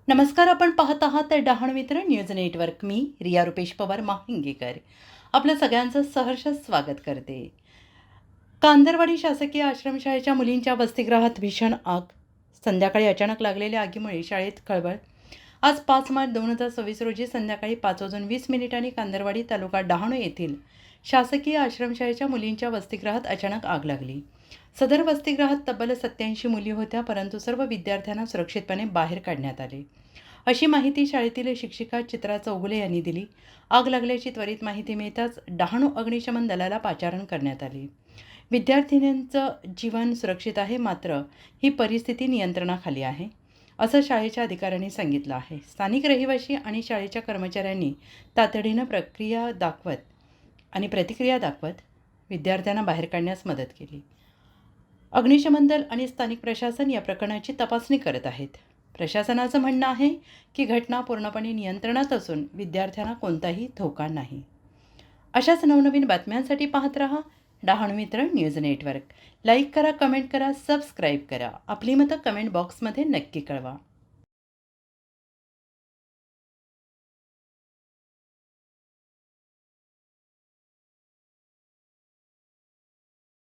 नमस्कार. आपण पाहत आहात डहाणू मित्र न्यूज नेटवर्क. मी रिया रुपेश पवार महांगेकर आपलं सगळ्यांचं सहर्ष स्वागत करते. कांदरवाडी शासकीय आश्रमशाळेच्या मुलींच्या वसतिगृहात भीषण आग. संध्याकाळी अचानक लागलेल्या आगीमुळे शाळेत खळबळ. आज 5 मार्च 2026 रोजी संध्याकाळी 5:20 कांदरवाडी तालुका डहाणू येथील शासकीय आश्रमशाळेच्या मुलींच्या वसतिगृहात अचानक आग लागली. सदर वसतिगृहात तब्बल 87 मुली होत्या, परंतु सर्व विद्यार्थ्यांना सुरक्षितपणे बाहेर काढण्यात आले, अशी माहिती शाळेतील शिक्षिका चित्रा चौगुले यांनी दिली. आग लागल्याची त्वरित माहिती मिळताच डहाणू अग्निशमन दलाला पाचारण करण्यात आले. विद्यार्थिनींचं जीवन सुरक्षित आहे, मात्र ही परिस्थिती नियंत्रणाखाली आहे, असं शाळेच्या अधिकाऱ्यांनी सांगितलं आहे. स्थानिक रहिवासी आणि शाळेच्या कर्मचाऱ्यांनी तातडीनं प्रतिक्रिया दाखवत विद्यार्थ्यांना बाहेर काढण्यास मदत केली. अग्निशमन दल आणि स्थानिक प्रशासन या प्रकरणाची तपासणी करत आहेत. प्रशासनाचं म्हणणं आहे की घटना पूर्णपणे नियंत्रणात असून विद्यार्थ्यांना कोणताही धोका नाही. अशाच नवनवीन बातम्यांसाठी पाहत रहा डहाणू मित्र न्यूज नेटवर्क. लाईक करा, कमेंट करा, सबस्क्राईब करा. आपली मतं कमेंट बॉक्समध्ये नक्की कळवा.